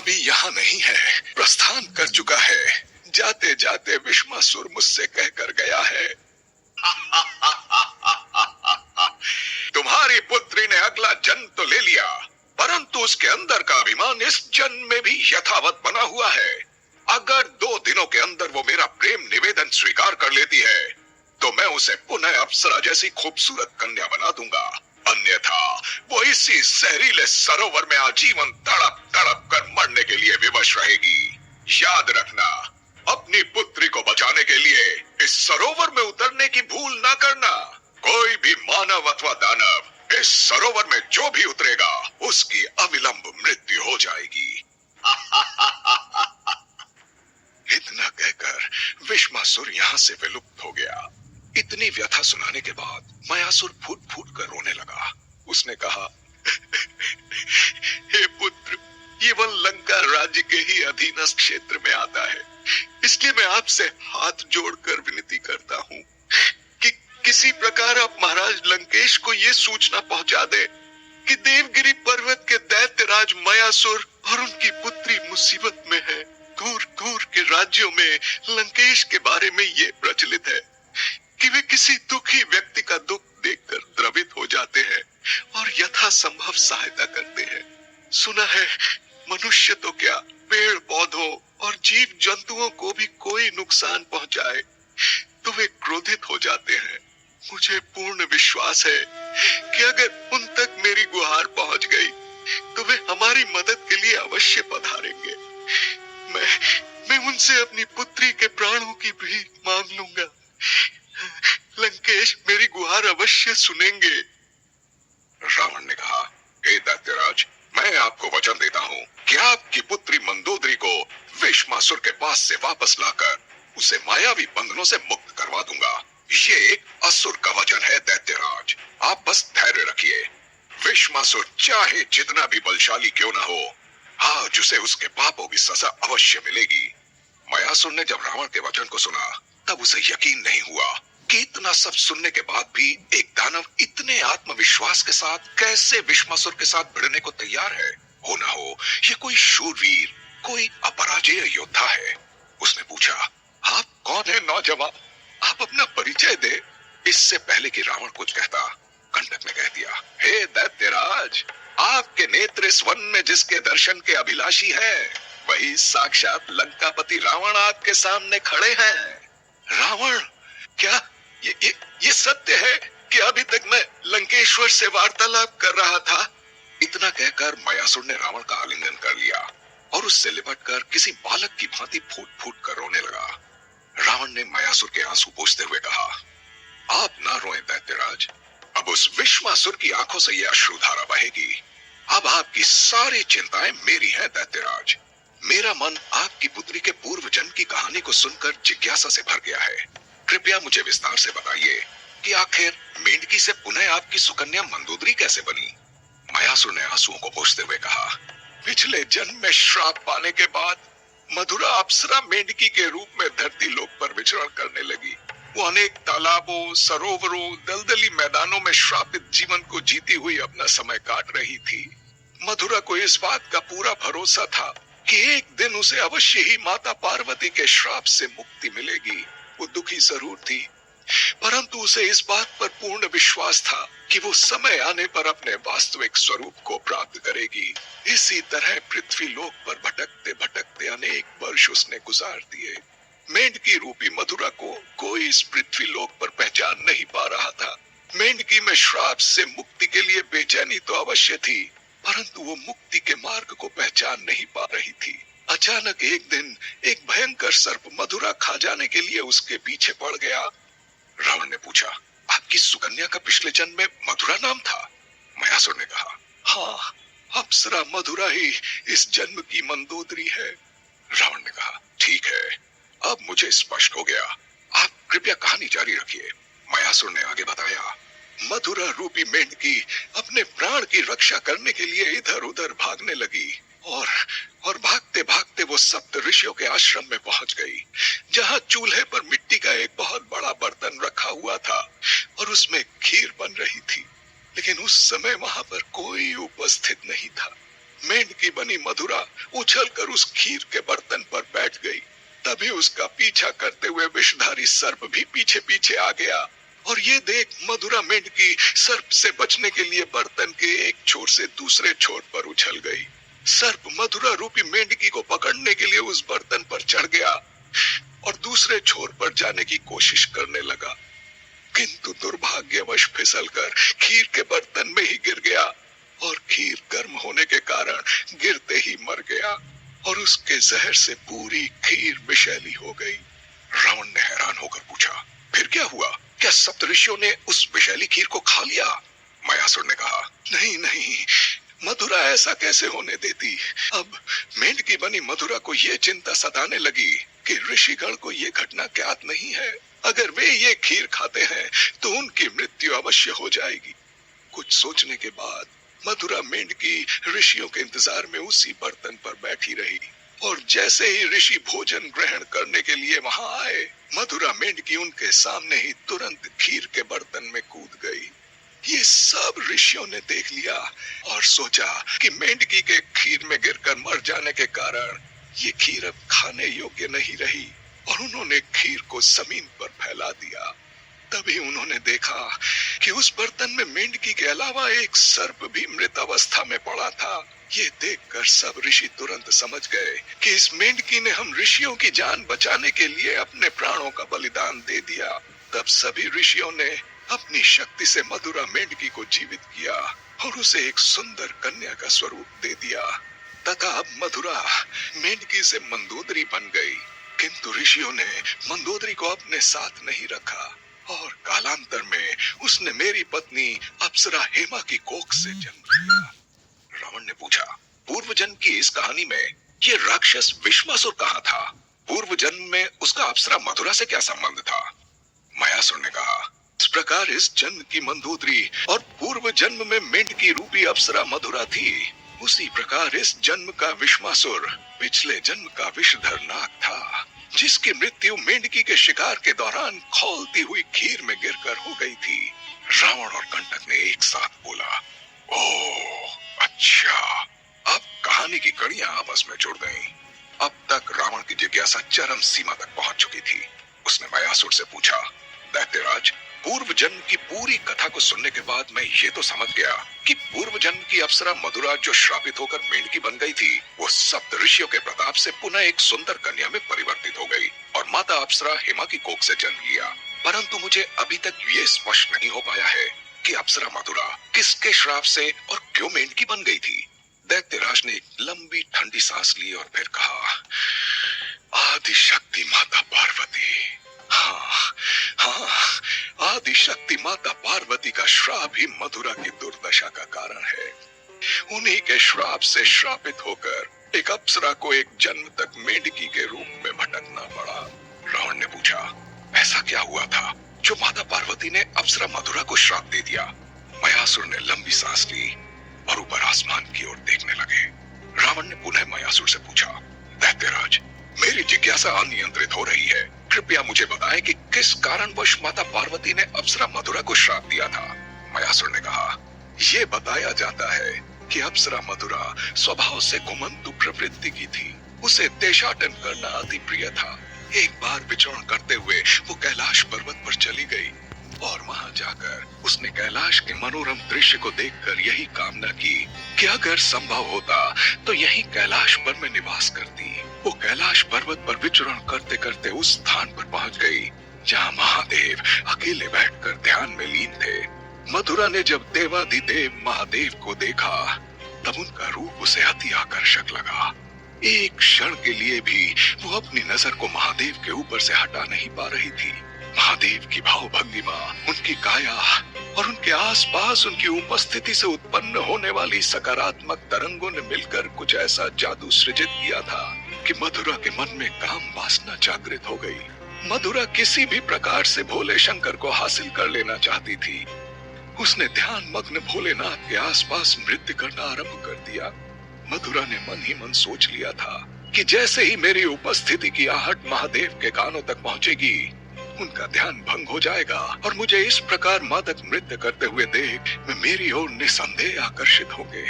अभी यहाँ नहीं है, प्रस्थान कर चुका है। जाते जाते विश्वासुर मुझसे कहकर गया है, तुम्हारी पुत्री ने अगला जन्म तो ले लिया, परंतु उसके अंदर का अभिमान इस जन्म में भी यथावत बना हुआ है। अगर 2 दिनों के अंदर वो मेरा प्रेम निवेदन स्वीकार कर लेती है तो मैं उसे पुनः अप्सरा जैसी खूबसूरत कन्या बना दूंगा, अन्यथा वो इसी जहरीले सरोवर में आजीवन तड़प तड़प कर मरने के लिए विवश रहेगी। याद रखना, अपनी पुत्री को बचाने के लिए इस सरोवर में उतरने की भूल ना करना। कोई भी मानव अथवा दानव इस सरोवर में जो भी उतरेगा उसकी अविलंब मृत्यु हो जाएगी। इतना कहकर विश्वासुर यहाँ से विलुप्त हो गया। इतनी व्यथा सुनाने के बाद मयासुर फूट फूट कर रोने लगा। उसने कहा, हे पुत्र, ये वन लंका राज्य के ही अधीनस्थ क्षेत्र में आता है, इसलिए मैं आपसे हाथ जोड़कर विनती करता हूँ कि किसी प्रकार आप महाराज लंकेश को ये सूचना पहुंचा दे कि देवगिरी पर्वत के दैत्यराज मयासुर और उनकी पुत्री मुसीबत में है। दूर दूर के राज्यों में लंकेश के बारे में ये प्रचलित है कि वे किसी दुखी व्यक्ति का दुख देखकर द्रवित हो जाते हैं और यथासंभव सहायता करते हैं। सुना है मनुष्य तो क्या, पेड़ पौधों और जीव जंतुओं को भी कोई नुकसान पहुंचाए तो वे क्रोधित हो जाते हैं। मुझे पूर्ण विश्वास है कि अगर उन तक मेरी गुहार पहुंच गई तो वे हमारी मदद के लिए अवश्य पधारेंगे। मैं उनसे अपनी पुत्री के प्राणों की भीख मांग लूंगा। लंकेश मेरी गुहार अवश्य सुनेंगे। रावण ने कहा, हे दैत्यराज, मैं आपको वचन देता हूँ कि आपकी पुत्री मंदोदरी को विश्वासुर के पास से वापस लाकर उसे मायावी बंधनों से मुक्त करवा दूंगा। ये एक असुर का वचन है दैत्यराज, आप बस धैर्य रखिए। विश्वासुर चाहे जितना भी बलशाली क्यों ना हो, आज उसे उसके पापों की सजा अवश्य मिलेगी। मयासुर ने जब रावण के वचन को सुना तब उसे यकीन नहीं हुआ कि इतना सब सुनने के बाद भी एक दानव इतने आत्मविश्वास के साथ कैसे विश्वासुर के साथ भिड़ने को तैयार है। हो ना हो ये कोई शूरवीर, कोई अपराजेय योद्धा है। उसने पूछा, आप कौन है नौजवान, आप अपना परिचय दे। इससे पहले कि रावण कुछ कहता, कंटक ने कह दिया, हे दैत्यराज, आपके नेत्र इस वन में जिसके दर्शन के अभिलाषी हैं, वही साक्षात लंकापति रावण आपके सामने खड़े हैं। रावण, क्या ये सत्य है कि अभी तक मैं लंकेश्वर से वार्तालाप कर रहा था? इतना कहकर मयासुर ने रावण का आलिंगन कर लिया और उससे लिपटकर किसी बालक की भांति फूट फूट कर रोने लगा। रावण ने मयासुर के आंसू पोंछते हुए कहा, आप ना रोएं दैत्यराज, अब उस विश्वासुर की आंखों से यह अश्रुधारा बहेगी। अब आपकी सारी चिंताएं मेरी हैं दैत्यराज। मेरा मन आपकी पुत्री के पूर्व जन्म की कहानी को सुनकर जिज्ञासा से भर गया है। कृपया मुझे विस्तार से बताइए कि आखिर मेंढकी से पुनः आपकी सुकन्या मंदोदरी कैसे बनी? मयासुर ने आंसुओं को पोंछते हुए कहा, पिछले जन्म में श्राप पाने के बाद मधुरा अप्सरा मेंढकी के रूप में धरती लोक पर विचरण करने लगी। वो अनेक तालाबों, सरोवरों, दलदली मैदानों में श्रापित जीवन को जीती हुई अपना समय काट रही थी। मधुरा को इस बात का पूरा भरोसा था कि एक दिन उसे अवश्य ही माता पार्वती के श्राप से मुक्ति मिलेगी। वो दुखी जरूर थी, परंतु उसे इस बात पर पूर्ण विश्वास था कि वो समय आने पर अपने वास्तविक स्वरूप को प्राप्त करेगी। इसी तरह पृथ्वी लोक पर भटकते भटकते अनेक वर्ष उसने गुजार दिए। मेंढकी रूपी मधुरा को कोई इस पृथ्वी लोक पर पहचान नहीं पा रहा था। मेंढकी में श्राप से मुक्ति के लिए बेचैनी तो अवश्य थी, परंतु वो मुक्ति के मार्ग को पहचान नहीं पा रही थी। अचानक एक दिन एक भयंकर सर्प मधुरा खा जाने के लिए उसके पीछे पड़ गया। रावण ने पूछा, आपकी सुकन्या का पिछले जन्म में मधुरा नाम था? मयासुर ने कहा, हाँ, अप्सरा मधुरा ही इस जन्म की मंदोदरी है। रावण ने कहा, ठीक है, अब मुझे स्पष्ट हो गया। आप कृपया कहानी जारी रखिए। मयासुर ने आगे बताया, मधुरा रूपी मेंढकी अपने प्राण की रक्षा करने के लिए इधर उधर भागने लगी और भागते भागते वो सप्त ऋषियों के आश्रम में पहुंच गई, जहां चूल्हे पर मिट्टी का एक बहुत बड़ा बर्तन रखा हुआ था और उसमें खीर बन रही थी। लेकिन उस समय वहां पर कोई उपस्थित नहीं था। मेंढकी बनी मधुरा उछलकर उस खीर के बर्तन पर बैठ गई। तभी उसका पीछा करते हुए विषधारी सर्प भी पीछे पीछे आ गया और ये देख मधुरा मेंढकी सर्प से बचने के लिए बर्तन के एक छोर से दूसरे छोर पर उछल गई। सर्प मधुरा रूपी मेंढकी को पकड़ने के लिए उस बर्तन पर चढ़ गया और दूसरे छोर पर जाने की कोशिश करने लगा, किंतु दुर्भाग्यवश फिसलकर खीर के बर्तन में ही गिर गया और खीर गर्म होने के कारण गिरते ही मर गया और उसके जहर से पूरी खीर विषैली हो गई। रावण ने हैरान होकर पूछा, फिर क्या हुआ? क्या सप्तऋषियों ने उस विषैली खीर को खा लिया? मयासुर ने कहा, नहीं नहीं, मधुरा ऐसा कैसे होने देती। अब मेंढकी बनी मधुरा को यह चिंता सताने लगी कि ऋषिगण को यह घटना ज्ञात नहीं है। अगर वे ये खीर खाते हैं तो उनकी मृत्यु अवश्य हो जाएगी। कुछ सोचने के बाद मधुरा मेंढकी ऋषियों के इंतजार में उसी बर्तन पर बैठी रही और जैसे ही ऋषि भोजन ग्रहण करने के लिए वहां आए, मधुरा मेंढकी उनके सामने ही तुरंत खीर के बर्तन में कूद गई। ये सब ऋषियों ने देख लिया और सोचा कि मेंढकी के खीर में गिरकर मर जाने के कारण ये खीर अब खाने योग्य नहीं रही और उन्होंने खीर को जमीन पर फैला दिया। तभी उन्होंने देखा कि उस बर्तन में मेंढकी के अलावा एक सर्प भी मृत अवस्था में पड़ा था। ये देखकर सब ऋषि तुरंत समझ गए कि इस मेंढकी ने हम ऋषियों की जान बचाने के लिए अपने प्राणों का बलिदान दे दिया। तब सभी ऋषियों ने अपनी शक्ति से मधुरा मेंढकी को जीवित किया और उसे एक सुंदर कन्या का स्वरूप दे दिया तथा अब मधुरा मेंढकी से मंदोदरी बन गई। किंतु ऋषियों ने मंदोदरी को अपने साथ नहीं रखा और कालांतर में उसने मेरी पत्नी अप्सरा हेमा की कोख से जन्म लिया। रावण ने पूछा, पूर्व जन्म की इस कहानी में ये राक्षस विश्वासुर कहाँ था? पूर्व जन्म में उसका अप्सरा मधुरा से क्या संबंध था? मयासुर ने कहा, इस प्रकार इस जन्म की मंदोदरी और पूर्व जन्म में मेंढकी रूपी अप्सरा मधुरा थी, उसी प्रकार इस जन्म का विश्वासुर पिछले जन्म का विषधर नाग था, जिसकी मृत्यु मेंढकी के शिकार के दौरान खौलती हुई खीर में गिरकर हो गई थी। रावण और कंटक ने एक साथ बोला, ओह अच्छा, अब कहानी की कड़ियां आपस में जुड़ गईं। अब तक रावण की जिज्ञासा चरम सीमा तक पहुंच चुकी थी। उसने मयासुर से पूछा, दैत्यराज, पूर्व जन्म की पूरी कथा को सुनने के बाद मैं ये तो समझ गया कि पूर्व जन्म की अप्सरा मधुरा जो श्रापित होकर मेंढकी बन गई थी, वो सप्त ऋषियों के प्रताप से पुनः एक सुंदर कन्या में परिवर्तित हो गई और माता अप्सरा हेमा की कोख से जन्म लिया। परंतु मुझे अभी तक ये स्पष्ट नहीं हो पाया है कि अप्सरा मधुरा किसके श्राप से और क्यों मेंढकी बन गई थी। दैत्यराज ने एक लंबी ठंडी सांस ली और फिर कहा, आदि शक्ति माता पार्वती। हाँ हाँ, आदि शक्ति माता पार्वती का श्राप ही मधुरा की दुर्दशा का कारण है। उन्हीं के श्राप से श्रापित होकर एक अप्सरा को एक जन्म तक मेंढकी के रूप में भटकना पड़ा। रावण ने पूछा, ऐसा क्या हुआ था जो माता पार्वती ने अप्सरा मधुरा को श्राप दे दिया? मयासुर ने लंबी सांस ली और ऊपर आसमान की ओर देखने लगे। रावण ने पुनः मयासुर से पूछा, दैत्यराज, मेरी जिज्ञासा अनियंत्रित हो रही है, कृपया मुझे बताएं कि किस कारणवश माता पार्वती ने अप्सरा मधुरा को श्राप दिया था। मयासुर ने कहा, यह बताया जाता है कि अप्सरा मधुरा स्वभाव से घुमंतु प्रवृत्ति की थी। उसे देशाटन करना अति प्रिय था। एक बार विचरण करते हुए वो कैलाश पर्वत पर चली गई और वहां जाकर उसने कैलाश के मनोरम दृश्य को देखकर यही कामना की कि अगर संभव होता तो यही कैलाश पर मैं निवास करती। वो कैलाश पर्वत पर विचरण करते करते उस स्थान पर पहुंच गई जहां महादेव अकेले बैठकर ध्यान में लीन थे। मधुरा ने जब देवाधिदेव महादेव को देखा तब उनका रूप उसे अति आकर्षक लगा। एक क्षण के लिए भी वो अपनी नजर को महादेव के ऊपर से हटा नहीं पा रही थी। महादेव की भाव भंगिमा, उनकी काया और उनके आसपास उनकी उपस्थिति से उत्पन्न होने वाली सकारात्मक तरंगों ने मिलकर कुछ ऐसा जादू सृजित किया था कि मधुरा के मन में काम वासना जागृत हो गई। मधुरा किसी भी प्रकार से भोले शंकर को हासिल कर लेना चाहती थी। उसने ध्यान मग्न भोलेनाथ के आसपास नृत्य करना आरंभ कर दिया। मधुरा ने मन ही मन सोच लिया था कि जैसे ही मेरी उपस्थिति की आहट महादेव के कानों तक पहुंचेगी, उनका ध्यान भंग हो जाएगा और मुझे इस प्रकार मादक नृत्य करते हुए देख वे मेरी ओर निसंदेह आकर्षित होंगे।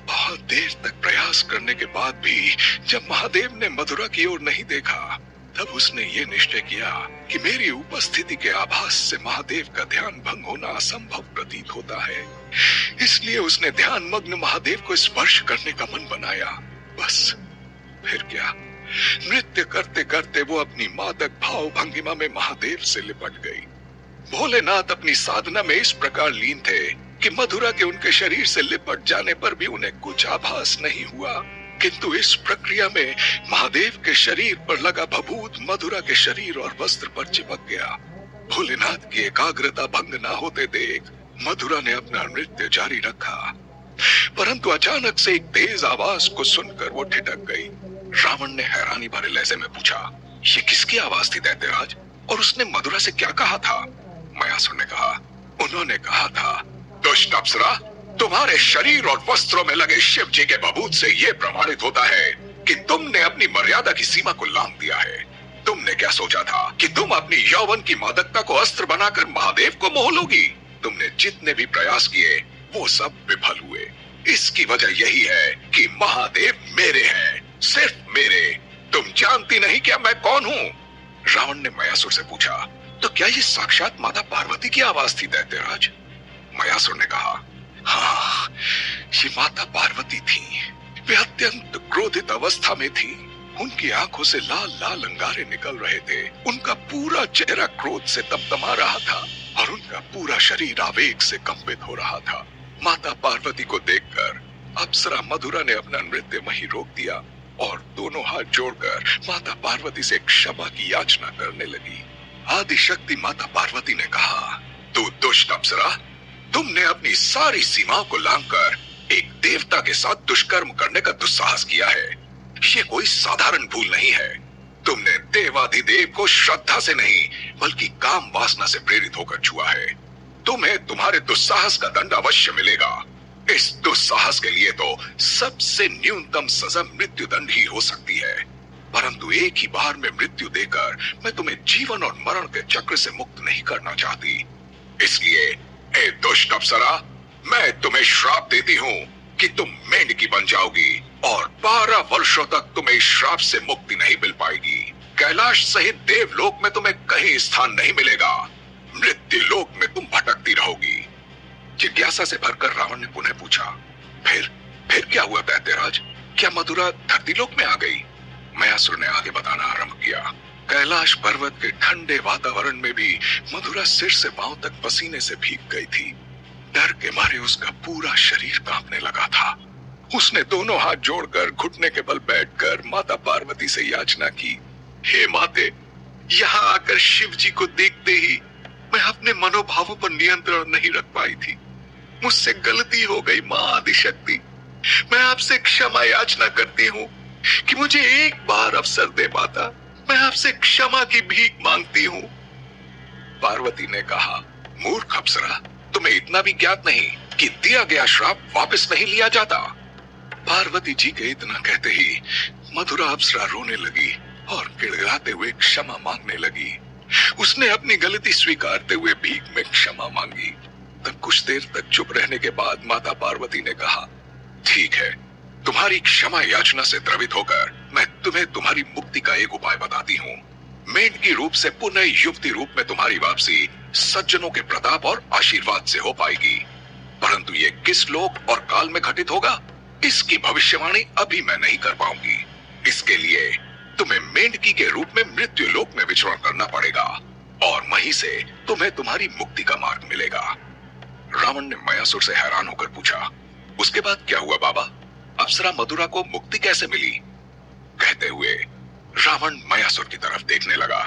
बहुत देर तक प्रयास करने के बाद भी जब महादेव ने मधुरा की ओर नहीं देखा, तब उसने ये निश्चय किया कि मेरी उपस्थिति के आभास से महादेव का ध्यान भंग होना असंभव प्रतीत होता है। इसलिए उसने ध्यान मग्न महादेव को स्पर्श करने का मन बनाया। बस फिर क्या, नृत्य करते करते वो अपनी मादक भाव भंगिमा में महादेव से लिपट गई। भोलेनाथ अपनी साधना में इस प्रकार लीन थे कि मधुरा के उनके शरीर से लिपट जाने पर भी उन्हें कुछ आभास नहीं हुआ, किंतु इस प्रक्रिया में महादेव के शरीर पर लगा भभूत मधुरा के शरीर और वस्त्र पर चिपक गया। भोलेनाथ की एकाग्रता भंग न होते देख मधुरा ने अपना नृत्य जारी रखा, परंतु अचानक से एक तेज आवाज को सुनकर वो ठिठक गई। रावण ने हैरानी भरे लहजे में पूछा, ये किसकी आवाज थी दैत्यराज, और उसने मधुरा से क्या कहा था? मयासुर ने कहा, उन्होंने कहा था, दुष्ट अप्सरा, तुम्हारे शरीर और वस्त्रों में लगे शिव जी के भभूत से यह प्रमाणित होता है कि तुमने अपनी मर्यादा की सीमा को लांघ दिया है। तुमने क्या सोचा था कि तुम अपनी यौवन की मादकता को अस्त्र बनाकर महादेव को मोह लोगी? तुमने जितने भी प्रयास किए वो सब विफल हुए। इसकी वजह यही है कि महादेव मेरे हैं, सिर्फ मेरे। तुम जानती नहीं क्या मैं कौन हूँ? रावण ने मयासुर से पूछा, तो क्या ये साक्षात माता पार्वती की आवाज थी दैत्यराज? मयासुर ने कहा, हाँ, ये माता पार्वती थी। वे अत्यंत क्रोधित अवस्था में थी। उनकी आंखों से लाल लाल अंगारे निकल रहे थे। उनका पूरा चेहरा क्रोध से तमतमा रहा था और उनका पूरा शरीर आवेग से कंपित हो रहा था। माता पार्वती को देखकर अप्सरा मधुरा ने अपना नृत्य वहीं रोक दिया और दोनों हाथ जोड़कर माता पार्वती से क्षमा की याचना करने लगी। आदि शक्ति माता पार्वती ने कहा, तू दुष्ट अप्सरा, तुमने अपनी सारी सीमाओं को लांघकर एक देवता के साथ दुष्कर्म करने का दुस्साहस किया है। ये कोई साधारण भूल नहीं है। तुमने देवाधिदेव को श्रद्धा से नहीं बल्कि काम वासना से प्रेरित होकर छुआ है। तुम्हें तुम्हारे दुस्साहस का दंड अवश्य मिलेगा। इस दुस्साहस के लिए तो सबसे न्यूनतम सजा मृत्यु दंड ही हो सकती है, परंतु एक ही बार में मृत्यु देकर मैं तुम्हें जीवन और मरण के चक्र से मुक्त नहीं करना चाहती। इसलिए ए दुष्ट अप्सरा, मैं तुम्हें श्राप देती हूँ कि तुम मेंढकी बन जाओगी और 12 वर्षों तक तुम्हें इस श्राप से मुक्ति नहीं मिल पाएगी। कैलाश सहित देवलोक में तुम्हें कहीं स्थान नहीं मिलेगा। मृत्यु लोक में तुम भटकती रहोगी। जिज्ञासा से भरकर रावण ने पुनः पूछा, फिर क्या हुआ दैत्यराज? क्या मधुरा धरतीलोक में आ गई? मयासुर ने आगे बताना आरंभ किया। कैलाश पर्वत के ठंडे वातावरण में भी मधुरा सिर से पांव तक पसीने से भीग गई थी। डर के मारे उसका पूरा शरीर कांपने लगा था। उसने दोनों हाथ जोड़कर घुटने के बल बैठकर माता पार्वती से याचना की, हे माते, यहाँ आकर शिव जी को देखते ही मैं अपने मनोभावों पर नियंत्रण नहीं रख पाई थी। मुझसे गलती हो गई माँ आदिशक्ति। मैं आपसे क्षमा याचना करती हूँ कि मुझे एक बार अवसर दे माता। मैं आपसे क्षमा की भीख मांगती हूँ। पार्वती ने कहा, मूर्ख अप्सरा, तुम्हें इतना भी ज्ञात नहीं कि दिया गया श्राप वापस नहीं लिया जाता। पार्वती जी के इतना कहते ही मधुरा अप्सरा रोने लगी और गिड़गिड़ाते हुए क्षमा मांगने लगी। उसने अपनी गलती स्वीकारते हुए भीख में क्षमा मांगी। तब कुछ देर तक चुप रहने के बाद माता पार्वती ने कहा, ठीक है, तुम्हारी क्षमा याचना से द्रवित होकर मैं तुम्हें तुम्हारी मुक्ति का एक उपाय बताती हूँ। मेंढकी रूप से पुनः युवती रूप में तुम्हारी वापसी सज्जनों के प्रताप और आशीर्वाद से हो पाएगी, परंतु ये किस लोक और काल में घटित होगा, इसकी भविष्यवाणी अभी मैं नहीं कर पाऊंगी। इसके लिए तुम्हें मेंढकी के रूप में मृत्यु लोक में विचरण करना पड़ेगा और वहीं से तुम्हें तुम्हारी मुक्ति का मार्ग मिलेगा। रावण ने मयासुर से हैरान होकर पूछा, उसके बाद क्या हुआ बाबा? अप्सरा मधुरा को मुक्ति कैसे मिली? कहते हुए रावण मयासुर की तरफ देखने लगा।